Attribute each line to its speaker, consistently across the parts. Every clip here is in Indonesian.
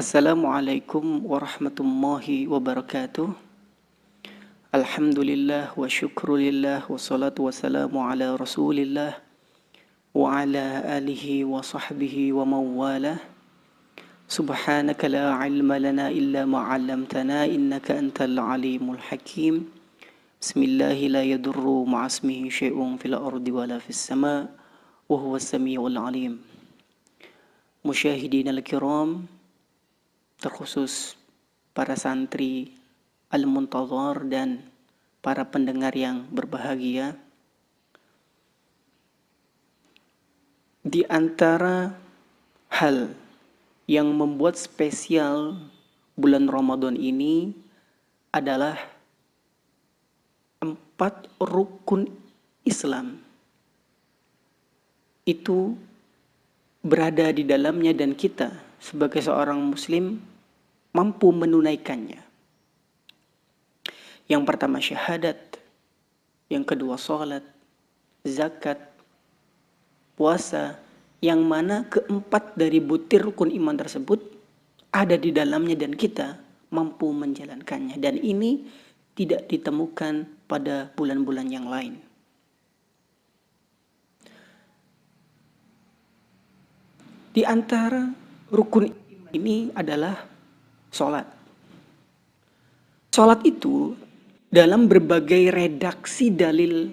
Speaker 1: Assalamualaikum warahmatullahi wabarakatuh. Alhamdulillah wa syukrulillah wa salatu wassalamu ala rasulillah wa ala alihi wa sahbihi wa mawalah. Subhanaka la ilma lana illa ma'allamtana innaka antal alimul hakim. Bismillahi la yadurru ma'asmihi syai'un fil ardi wala fis sama' wa huwa samiul alim. Musyahidin al-kiram, terkhusus para santri Al-Muntazar dan para pendengar yang berbahagia. Di antara hal yang membuat spesial bulan Ramadan ini adalah 4 rukun Islam. Itu berada di dalamnya dan kita sebagai seorang muslim mampu menunaikannya. Yang pertama syahadat, yang kedua sholat, zakat, puasa, yang mana keempat dari butir rukun iman tersebut ada di dalamnya dan kita mampu menjalankannya. Dan ini tidak ditemukan pada bulan-bulan yang lain. Di antara rukun ini adalah sholat. Sholat itu dalam berbagai redaksi dalil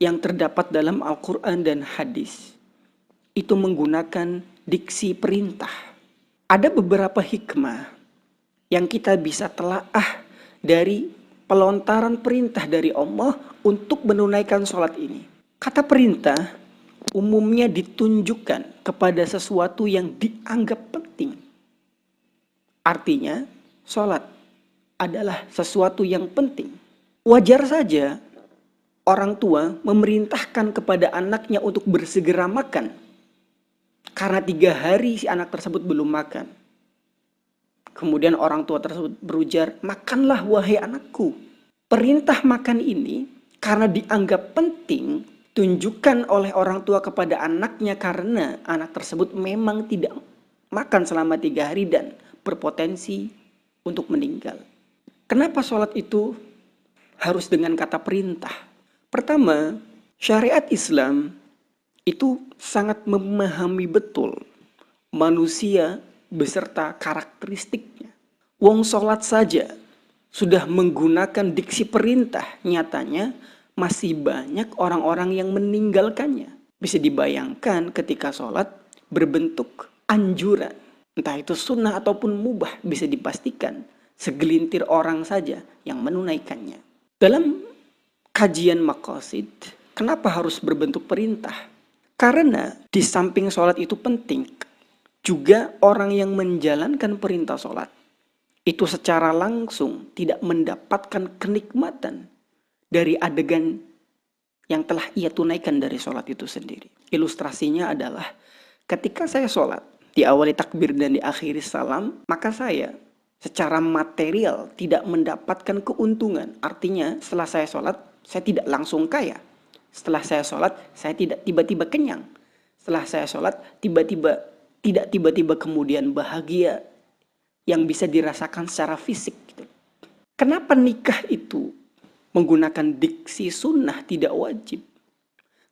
Speaker 1: yang terdapat dalam Al-Quran dan hadis itu menggunakan diksi perintah. Ada beberapa hikmah yang kita bisa telaah dari pelontaran perintah dari Allah untuk menunaikan sholat ini. Kata perintah umumnya ditunjukkan kepada sesuatu yang dianggap penting. Artinya, sholat adalah sesuatu yang penting. Wajar saja orang tua memerintahkan kepada anaknya untuk bersegera makan. Karena 3 hari si anak tersebut belum makan. Kemudian orang tua tersebut berujar, "Makanlah wahai anakku." Perintah makan ini karena dianggap penting, tunjukkan oleh orang tua kepada anaknya karena anak tersebut memang tidak makan selama 3 hari dan berpotensi untuk meninggal. Kenapa sholat itu harus dengan kata perintah? Pertama, syariat Islam itu sangat memahami betul manusia beserta karakteristiknya. Wong sholat saja sudah menggunakan diksi perintah, nyatanya masih banyak orang-orang yang meninggalkannya. Bisa dibayangkan ketika sholat berbentuk anjuran, entah itu sunnah ataupun mubah, bisa dipastikan segelintir orang saja yang menunaikannya. Dalam kajian maqasid, kenapa harus berbentuk perintah? Karena di samping sholat itu penting, juga orang yang menjalankan perintah sholat itu secara langsung tidak mendapatkan kenikmatan dari adegan yang telah ia tunaikan dari sholat itu sendiri. Ilustrasinya adalah ketika saya sholat, diawali takbir dan diakhiri salam, maka saya secara material tidak mendapatkan keuntungan. Artinya setelah saya sholat, saya tidak langsung kaya. Setelah saya sholat, saya tidak tiba-tiba kenyang. Setelah saya sholat, tidak tiba-tiba kemudian bahagia yang bisa dirasakan secara fisik. Kenapa nikah itu menggunakan diksi sunnah tidak wajib?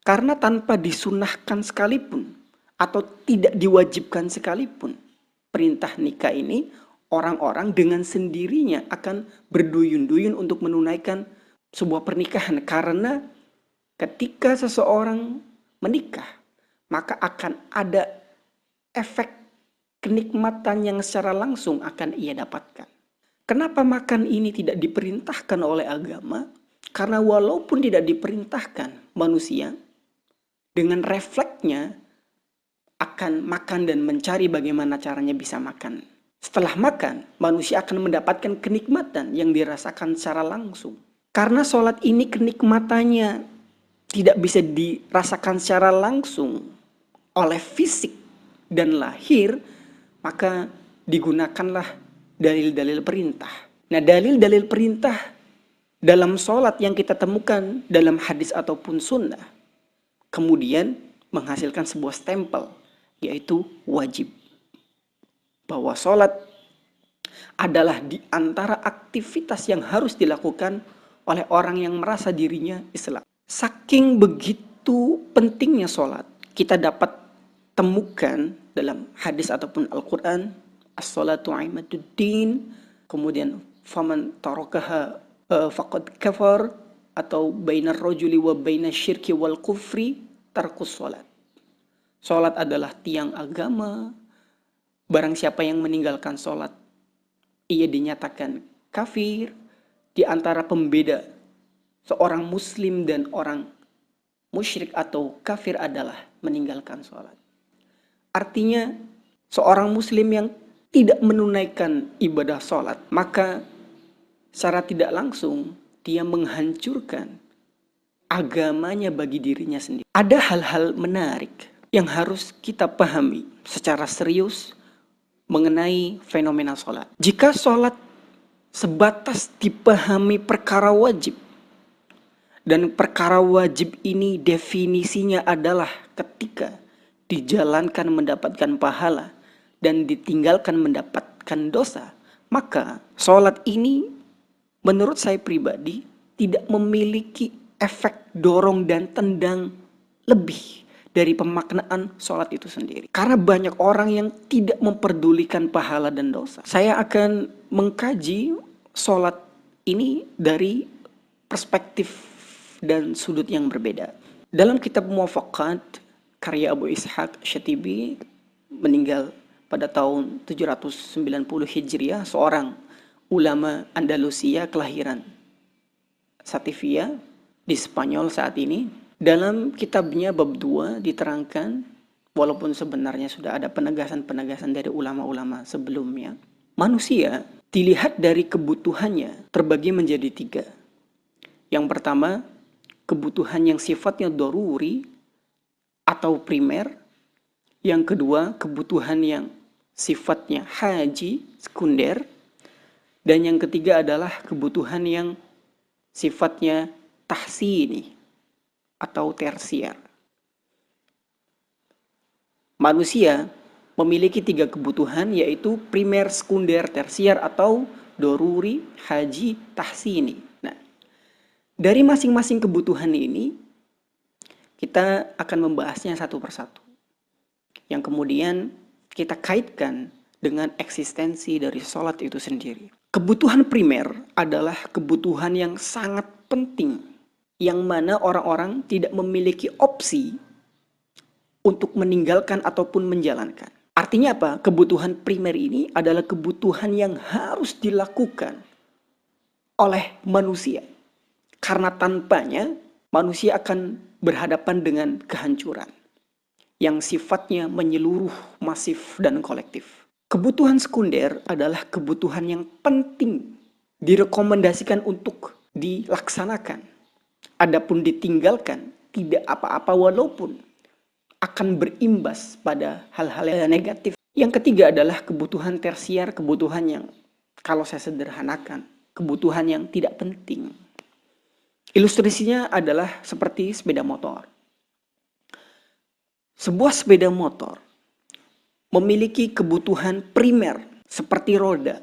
Speaker 1: Karena tanpa disunnahkan sekalipun atau tidak diwajibkan sekalipun, perintah nikah ini orang-orang dengan sendirinya akan berduyun-duyun untuk menunaikan sebuah pernikahan. Karena ketika seseorang menikah, maka akan ada efek kenikmatan yang secara langsung akan ia dapatkan. Kenapa makan ini tidak diperintahkan oleh agama? Karena walaupun tidak diperintahkan, manusia dengan refleksnya akan makan dan mencari bagaimana caranya bisa makan. Setelah makan, manusia akan mendapatkan kenikmatan yang dirasakan secara langsung. Karena sholat ini kenikmatannya tidak bisa dirasakan secara langsung oleh fisik dan lahir, maka digunakanlah dalil-dalil perintah. Nah, dalil-dalil perintah dalam sholat yang kita temukan dalam hadis ataupun sunnah, kemudian menghasilkan sebuah stempel, yaitu wajib. Bahwa sholat adalah di antara aktivitas yang harus dilakukan oleh orang yang merasa dirinya Islam. Saking begitu pentingnya sholat, kita dapat temukan dalam hadis ataupun Al-Quran, as-sholatu imaduddin, kemudian faman tarakaha faqad kafar, atau bainar rajuli wa bainas syirki wal kufri tarkus sholat. Sholat adalah tiang agama. Barang siapa yang meninggalkan sholat, ia dinyatakan kafir. Di antara pembeda seorang muslim dan orang musyrik atau kafir adalah meninggalkan sholat. Artinya, seorang muslim yang tidak menunaikan ibadah sholat, maka secara tidak langsung dia menghancurkan agamanya bagi dirinya sendiri. Ada hal-hal menarik yang harus kita pahami secara serius mengenai fenomena sholat. Jika sholat sebatas dipahami perkara wajib, dan perkara wajib ini definisinya adalah ketika dijalankan mendapatkan pahala dan ditinggalkan mendapatkan dosa, maka sholat ini menurut saya pribadi tidak memiliki efek dorong dan tendang lebih dari pemaknaan sholat itu sendiri. Karena banyak orang yang tidak memperdulikan pahala dan dosa. Saya akan mengkaji sholat ini dari perspektif dan sudut yang berbeda. Dalam kitab Muwafaqat karya Abu Ishaq Syatibi, meninggal pada tahun 790 Hijriah, seorang ulama Andalusia kelahiran Sativia di Spanyol saat ini. Dalam kitabnya bab 2 diterangkan, walaupun sebenarnya sudah ada penegasan-penegasan dari ulama-ulama sebelumnya, manusia dilihat dari kebutuhannya terbagi menjadi 3. Yang pertama, kebutuhan yang sifatnya daruri atau primer. Yang kedua, kebutuhan yang sifatnya haji, sekunder. Dan yang ketiga adalah kebutuhan yang sifatnya tahsini atau tersier. Manusia memiliki 3 kebutuhan, yaitu primer, sekunder, tersier, atau daruri, haji, tahsini. Nah, dari masing-masing kebutuhan ini kita akan membahasnya satu persatu, yang kemudian kita kaitkan dengan eksistensi dari sholat itu sendiri. Kebutuhan primer adalah kebutuhan yang sangat penting, yang mana orang-orang tidak memiliki opsi untuk meninggalkan ataupun menjalankan. Artinya apa? Kebutuhan primer ini adalah kebutuhan yang harus dilakukan oleh manusia. Karena tanpanya manusia akan berhadapan dengan kehancuran yang sifatnya menyeluruh, masif, dan kolektif. Kebutuhan sekunder adalah kebutuhan yang penting, direkomendasikan untuk dilaksanakan. Adapun ditinggalkan, tidak apa-apa walaupun akan berimbas pada hal-hal yang negatif. Yang ketiga adalah kebutuhan tersier, kebutuhan yang kalau saya sederhanakan, kebutuhan yang tidak penting. Ilustrasinya adalah seperti sepeda motor. Sebuah sepeda motor memiliki kebutuhan primer seperti roda.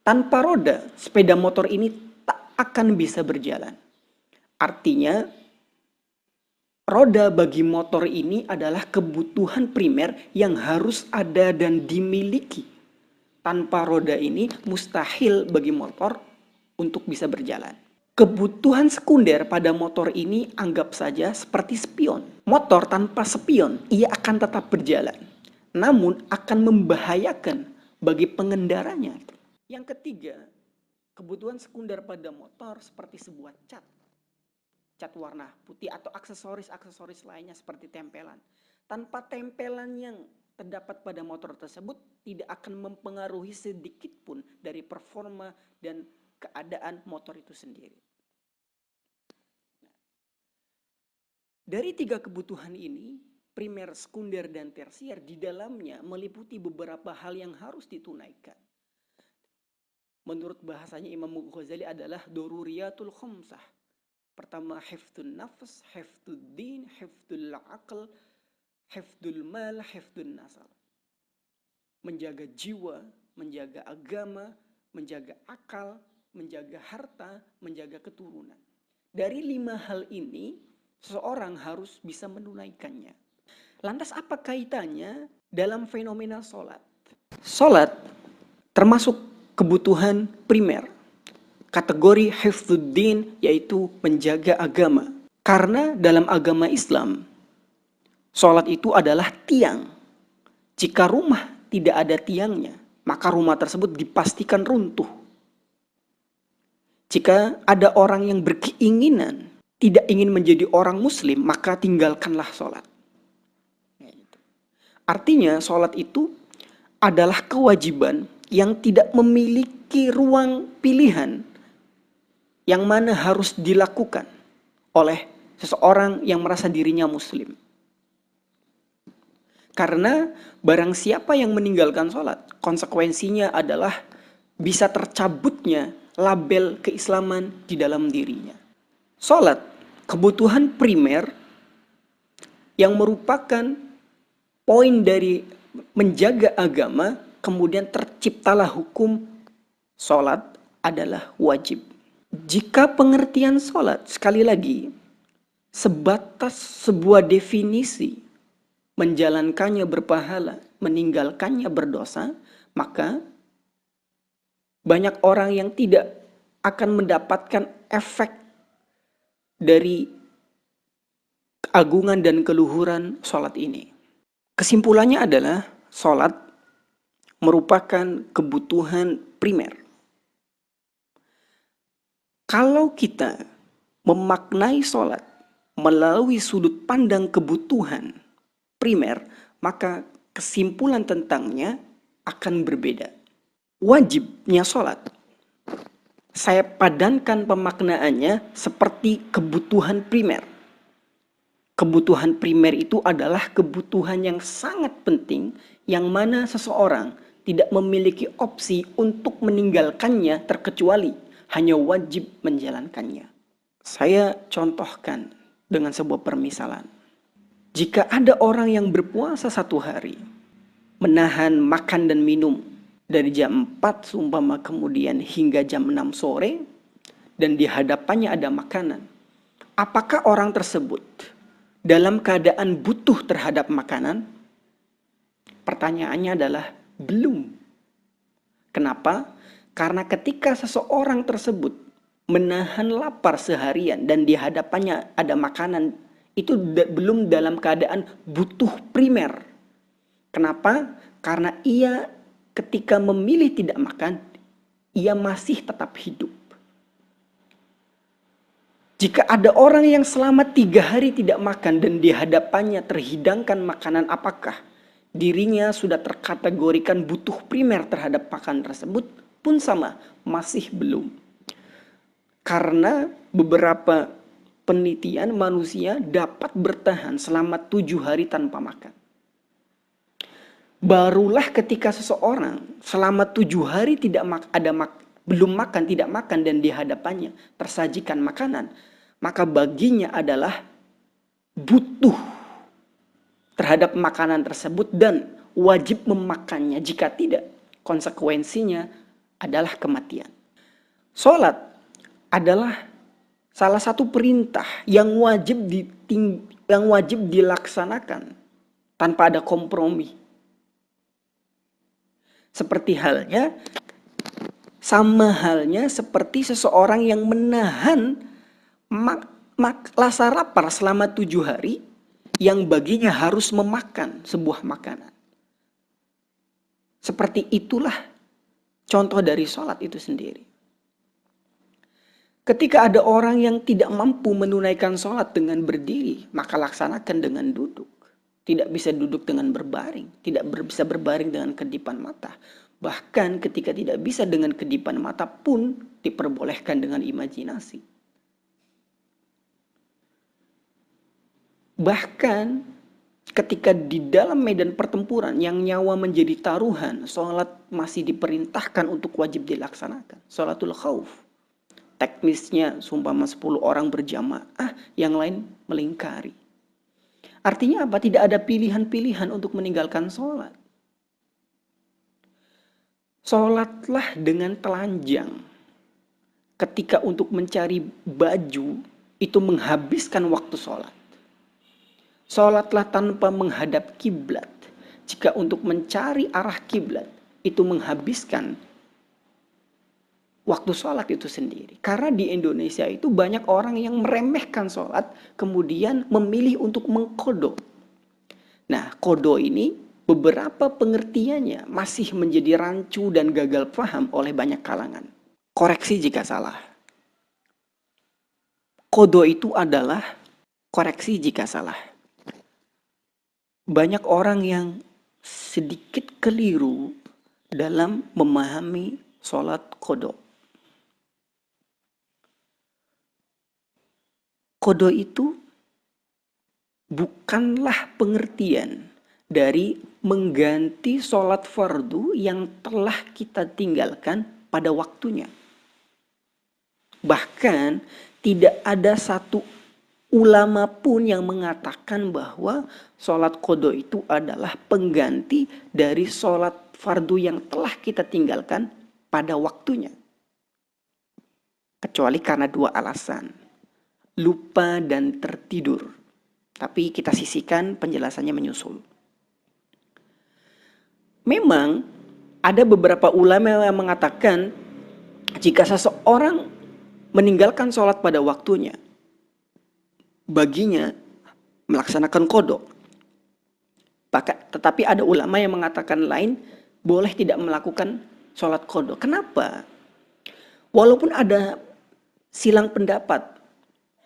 Speaker 1: Tanpa roda, sepeda motor ini tak akan bisa berjalan. Artinya, roda bagi motor ini adalah kebutuhan primer yang harus ada dan dimiliki. Tanpa roda ini mustahil bagi motor untuk bisa berjalan. Kebutuhan sekunder pada motor ini anggap saja seperti spion. Motor tanpa spion, ia akan tetap berjalan, namun akan membahayakan bagi pengendaranya. Yang ketiga, kebutuhan sekunder pada motor seperti sebuah cat warna putih atau aksesoris lainnya seperti tempelan. Tanpa tempelan yang terdapat pada motor tersebut tidak akan mempengaruhi sedikit pun dari performa dan keadaan motor itu sendiri. Dari 3 kebutuhan ini, primer, sekunder, dan tersier, di dalamnya meliputi beberapa hal yang harus ditunaikan. Menurut bahasanya Imam Ghazali adalah daruriyatul khamsah. Pertama, hifdzun nafs, hifdzud din, hifdzul aql, hifdzul mal, hifdzun nasal. Menjaga jiwa, menjaga agama, menjaga akal, menjaga harta, menjaga keturunan. Dari 5 hal ini, seseorang harus bisa menunaikannya. Lantas apa kaitannya dalam fenomena sholat? Sholat termasuk kebutuhan primer. Kategori hifdzuddin yaitu menjaga agama. Karena dalam agama Islam, sholat itu adalah tiang. Jika rumah tidak ada tiangnya, maka rumah tersebut dipastikan runtuh. Jika ada orang yang berkeinginan tidak ingin menjadi orang muslim, maka tinggalkanlah sholat. Artinya sholat itu adalah kewajiban yang tidak memiliki ruang pilihan yang mana harus dilakukan oleh seseorang yang merasa dirinya muslim. Karena barang siapa yang meninggalkan sholat, konsekuensinya adalah bisa tercabutnya label keislaman di dalam dirinya. Sholat, kebutuhan primer yang merupakan poin dari menjaga agama, kemudian terciptalah hukum sholat adalah wajib. Jika pengertian sholat, sekali lagi, sebatas sebuah definisi, menjalankannya berpahala, meninggalkannya berdosa, maka banyak orang yang tidak akan mendapatkan efek dari keagungan dan keluhuran sholat ini. Kesimpulannya adalah sholat merupakan kebutuhan primer. Kalau kita memaknai sholat melalui sudut pandang kebutuhan primer, maka kesimpulan tentangnya akan berbeda. Wajibnya sholat, saya padankan pemaknaannya seperti kebutuhan primer. Kebutuhan primer itu adalah kebutuhan yang sangat penting, yang mana seseorang tidak memiliki opsi untuk meninggalkannya terkecuali hanya wajib menjalankannya. Saya contohkan dengan sebuah permisalan. Jika ada orang yang berpuasa 1 hari, menahan makan dan minum dari jam 4 seumpama kemudian hingga jam 6 sore, dan di hadapannya ada makanan, apakah orang tersebut dalam keadaan butuh terhadap makanan? Pertanyaannya adalah belum. Kenapa? Karena ketika seseorang tersebut menahan lapar seharian dan di hadapannya ada makanan, itu belum dalam keadaan butuh primer. Kenapa? Karena ia ketika memilih tidak makan, ia masih tetap hidup. Jika ada orang yang selama 3 hari tidak makan dan di hadapannya terhidangkan makanan, apakah dirinya sudah terkategorikan butuh primer terhadap makanan tersebut? Pun sama, masih belum. Karena beberapa penelitian manusia dapat bertahan selama 7 hari tanpa makan. Barulah ketika seseorang selama 7 hari belum makan, tidak makan dan di hadapannya tersajikan makanan, maka baginya adalah butuh terhadap makanan tersebut dan wajib memakannya. Jika tidak, konsekuensinya adalah kematian. Sholat adalah salah satu perintah yang wajib dilaksanakan tanpa ada kompromi. Sama halnya seperti seseorang yang menahan rasa lapar selama 7 hari, yang baginya harus memakan sebuah makanan. Seperti itulah contoh dari sholat itu sendiri. Ketika ada orang yang tidak mampu menunaikan sholat dengan berdiri, maka laksanakan dengan duduk. Tidak bisa duduk dengan berbaring, tidak bisa berbaring dengan kedipan mata. Bahkan ketika tidak bisa dengan kedipan mata pun diperbolehkan dengan imajinasi. Bahkan ketika di dalam medan pertempuran yang nyawa menjadi taruhan, sholat masih diperintahkan untuk wajib dilaksanakan. Sholatul khauf. Teknisnya seumpama 10 orang berjamaah, yang lain melingkari. Artinya apa? Tidak ada pilihan-pilihan untuk meninggalkan sholat. Sholatlah dengan telanjang. Ketika untuk mencari baju, itu menghabiskan waktu sholat. Sholatlah tanpa menghadap kiblat. Jika untuk mencari arah kiblat, itu menghabiskan waktu sholat itu sendiri. Karena di Indonesia itu banyak orang yang meremehkan sholat, kemudian memilih untuk mengkodok. Nah, kodo ini beberapa pengertiannya masih menjadi rancu dan gagal paham oleh banyak kalangan. Koreksi jika salah. Kodo itu adalah koreksi jika salah. Banyak orang yang sedikit keliru dalam memahami sholat kodo. Kodo itu bukanlah pengertian dari mengganti sholat fardu yang telah kita tinggalkan pada waktunya. Bahkan tidak ada satu ulama pun yang mengatakan bahwa sholat qadha itu adalah pengganti dari sholat fardu yang telah kita tinggalkan pada waktunya. Kecuali karena dua alasan, lupa dan tertidur. Tapi kita sisihkan, penjelasannya menyusul. Memang ada beberapa ulama yang mengatakan jika seseorang meninggalkan sholat pada waktunya, baginya melaksanakan qadha. Tetapi ada ulama yang mengatakan lain, boleh tidak melakukan sholat qadha. Kenapa? Walaupun ada silang pendapat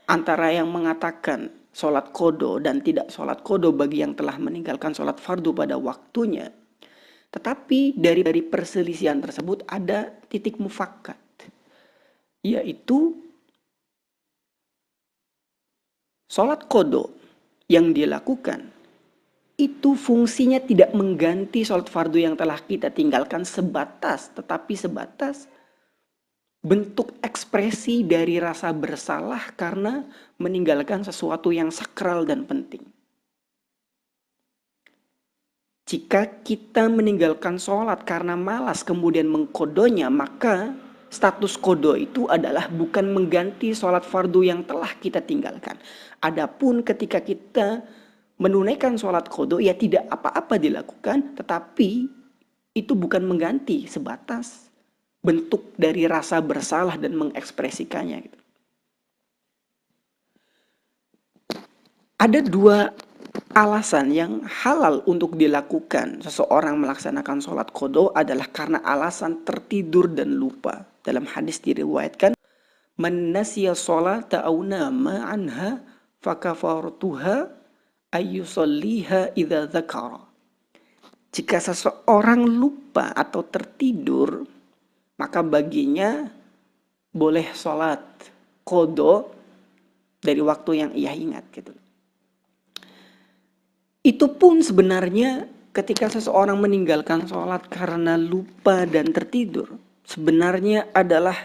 Speaker 1: antara yang mengatakan sholat qadha dan tidak sholat qadha bagi yang telah meninggalkan sholat fardu pada waktunya, tetapi dari perselisihan tersebut ada titik mufakat, yaitu sholat qadha yang dilakukan itu fungsinya tidak mengganti sholat fardu yang telah kita tinggalkan tetapi sebatas bentuk ekspresi dari rasa bersalah karena meninggalkan sesuatu yang sakral dan penting. Jika kita meninggalkan sholat karena malas kemudian mengkodonya, maka status kodo itu adalah bukan mengganti sholat fardu yang telah kita tinggalkan. Adapun ketika kita menunaikan sholat kodo, ya tidak apa-apa dilakukan, tetapi itu bukan mengganti, sebatas bentuk dari rasa bersalah dan mengekspresikannya. Ada dua alasan yang halal untuk dilakukan seseorang melaksanakan sholat qadha adalah karena alasan tertidur dan lupa. Dalam hadis diriwayatkan, man nasiya sholata aw nama anha fakafartuha ayyusalliha idza dzakara. Jika seseorang lupa atau tertidur, maka baginya boleh sholat qadha dari waktu yang ia ingat gitu. Itu pun sebenarnya ketika seseorang meninggalkan sholat karena lupa dan tertidur, sebenarnya adalah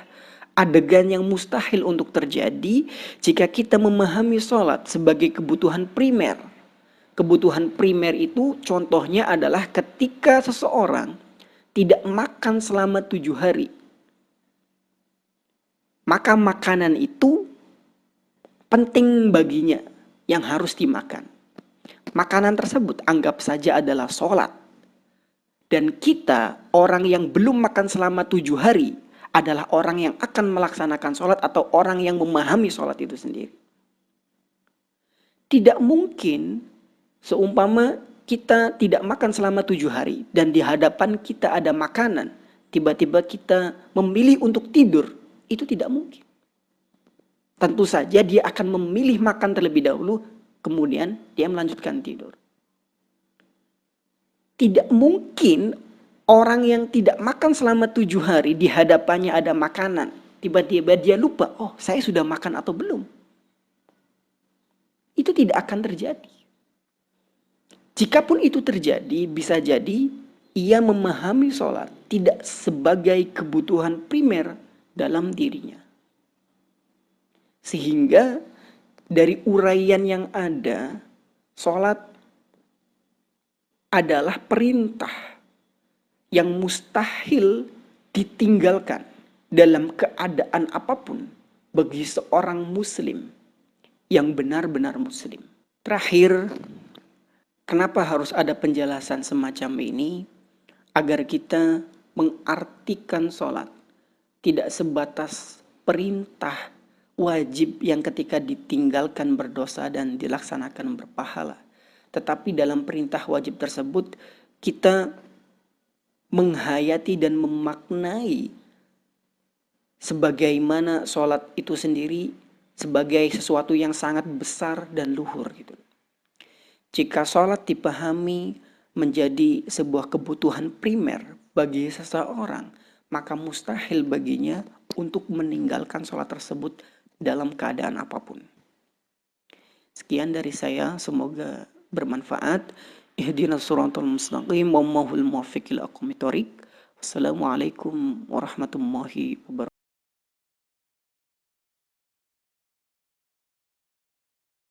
Speaker 1: adegan yang mustahil untuk terjadi jika kita memahami sholat sebagai kebutuhan primer. Kebutuhan primer itu contohnya adalah ketika seseorang tidak makan selama 7 hari. Maka makanan itu penting baginya yang harus dimakan. Makanan tersebut anggap saja adalah sholat. Dan kita, orang yang belum makan selama 7 hari, adalah orang yang akan melaksanakan sholat atau orang yang memahami sholat itu sendiri. Tidak mungkin seumpama kita tidak makan selama 7 hari dan di hadapan kita ada makanan, tiba-tiba kita memilih untuk tidur, itu tidak mungkin. Tentu saja dia akan memilih makan terlebih dahulu, kemudian dia melanjutkan tidur. Tidak mungkin orang yang tidak makan selama 7 hari di hadapannya ada makanan, tiba-tiba dia lupa, oh saya sudah makan atau belum. Itu tidak akan terjadi. Jikapun itu terjadi, bisa jadi ia memahami sholat tidak sebagai kebutuhan primer dalam dirinya. Sehingga dari uraian yang ada, sholat adalah perintah yang mustahil ditinggalkan dalam keadaan apapun bagi seorang muslim yang benar-benar muslim. Terakhir, kenapa harus ada penjelasan semacam ini? Agar kita mengartikan sholat tidak sebatas perintah wajib yang ketika ditinggalkan berdosa dan dilaksanakan berpahala. Tetapi dalam perintah wajib tersebut kita menghayati dan memaknai sebagaimana sholat itu sendiri sebagai sesuatu yang sangat besar dan luhur gitu. Jika sholat dipahami menjadi sebuah kebutuhan primer bagi seseorang, maka mustahil baginya untuk meninggalkan sholat tersebut dalam keadaan apapun. Sekian dari saya, semoga bermanfaat. Ihdinas siratal mustaqim, wallahul muwaffiq ila aqwamit thoriq. Wassalamualaikum warahmatullahi wabarakatuh.